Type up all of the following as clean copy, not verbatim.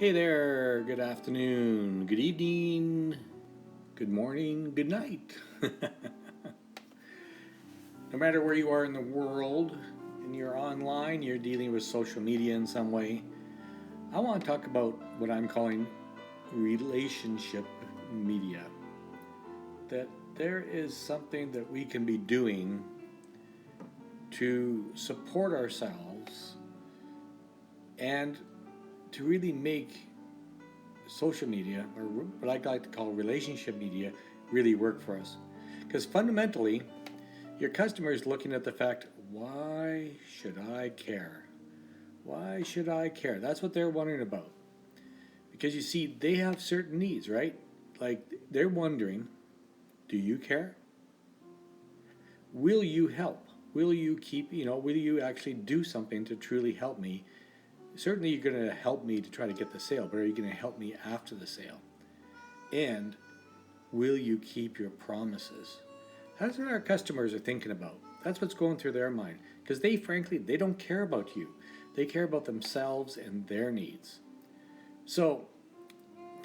Hey there, good afternoon, good evening, good morning, good night. No matter where you are in the world and you're online, you're dealing with social media in some way, I want to talk about what I'm calling relationship media. That there is something that we can be doing to support ourselves and to really make social media, or what I like to call relationship media, really work for us. Because fundamentally, your customer is looking at the fact, why should I care? Why should I care? That's what they're wondering about. Because you see, they have certain needs, right? Like they're wondering, do you care? Will you help? Will you will you actually do something to truly help me? Certainly, you're going to help me to try to get the sale, but are you going to help me after the sale? And will you keep your promises? That's what our customers are thinking about. That's what's going through their mind. Because frankly, they don't care about you. They care about themselves and their needs. So,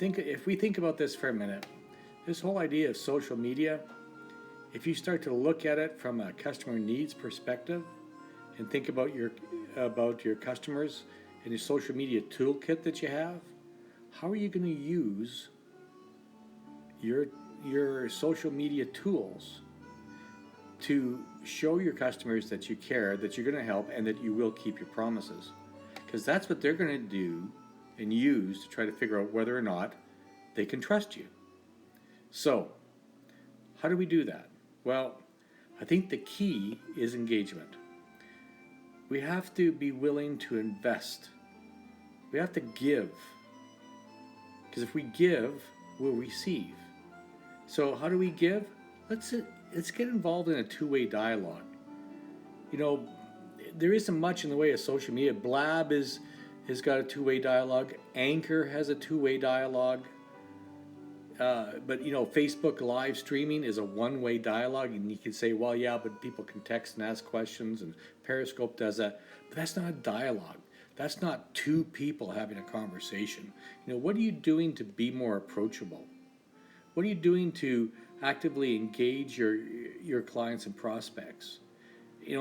if we think about this for a minute, this whole idea of social media, if you start to look at it from a customer needs perspective and think about your customers and your social media toolkit that you have, how are you going to use your social media tools to show your customers that you care, that you're going to help, and that you will keep your promises? Because that's what they're going to do and use to try to figure out whether or not they can trust you. So, how do we do that? Well, I think the key is engagement. We have to be willing to invest. We have to give. Because if we give, we'll receive. So how do we give? Let's get involved in a two-way dialogue. You know, there isn't much in the way of social media. Blab has got a two-way dialogue. Anchor has a two-way dialogue. But Facebook live streaming is a one-way dialogue, and you can say, well, yeah, but people can text and ask questions, and Periscope does that. But that's not a dialogue. That's not two people having a conversation. What are you doing to be more approachable? What are you doing to actively engage your clients and prospects? If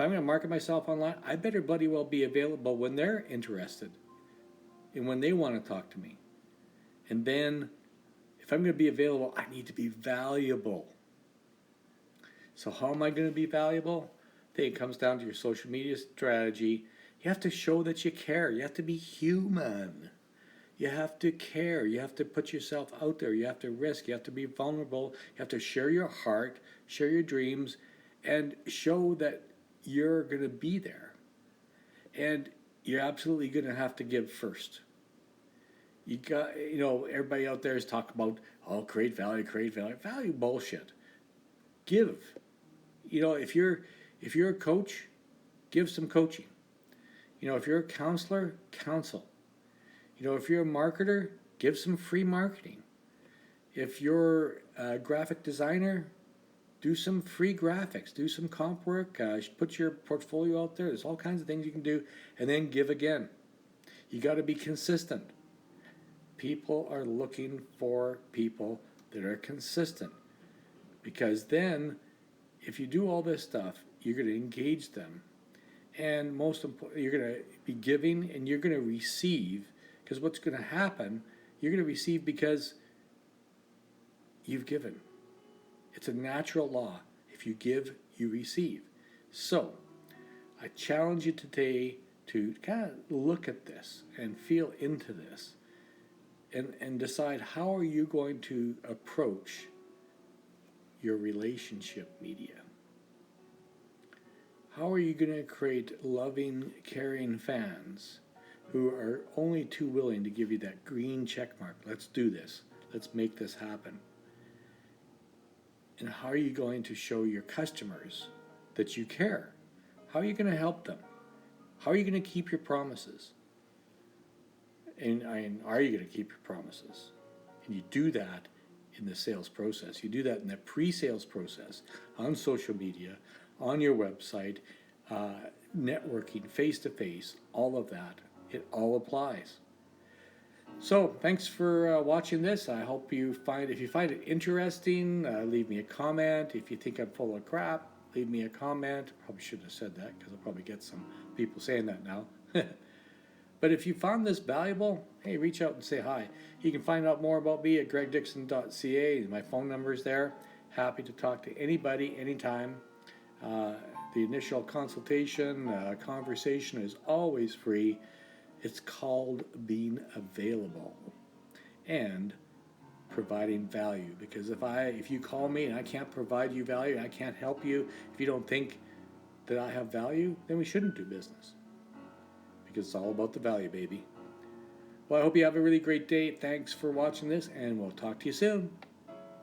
I'm gonna market myself online, I better bloody well be available when they're interested and when they want to talk to me. And then, if I'm going to be available, I need to be valuable. So how am I going to be valuable? I think it comes down to your social media strategy. You have to show that you care. You have to be human. You have to care. You have to put yourself out there. You have to risk. You have to be vulnerable. You have to share your heart, share your dreams, and show that you're going to be there. And you're absolutely going to have to give first. You got, everybody out there is talking about, create value. Value bullshit. Give. If you're a coach, give some coaching. If you're a counselor, counsel. If you're a marketer, give some free marketing. If you're a graphic designer, do some free graphics, do some comp work, put your portfolio out there. There's all kinds of things you can do, and then give again. You got to be consistent. People are looking for people that are consistent, because then if you do all this stuff, you're going to engage them, and most important, you're going to be giving and you're going to receive, because what's going to happen, you're going to receive because you've given. It's a natural law. If you give, you receive. So I challenge you today to kind of look at this and feel into this. And decide, how are you going to approach your relationship media? How are you going to create loving, caring fans who are only too willing to give you that green check mark? Let's do this. Let's make this happen. And how are you going to show your customers that you care? How are you going to help them? How are you going to keep your promises? And are you going to keep your promises? And you do that in the sales process. You do that in the pre-sales process, on social media, on your website, networking, face-to-face, all of that. It all applies. So thanks for watching this. I hope if you find it interesting, leave me a comment. If you think I'm full of crap, leave me a comment. Probably shouldn't have said that because I'll probably get some people saying that now. But if you found this valuable, hey, reach out and say hi. You can find out more about me at gregdixon.ca. My phone number is there. Happy to talk to anybody, anytime. The initial consultation, conversation is always free. It's called being available and providing value. Because if you call me and I can't provide you value, I can't help you, if you don't think that I have value, then we shouldn't do business. Because it's all about the value, baby. Well, I hope you have a really great day. Thanks for watching this, and we'll talk to you soon.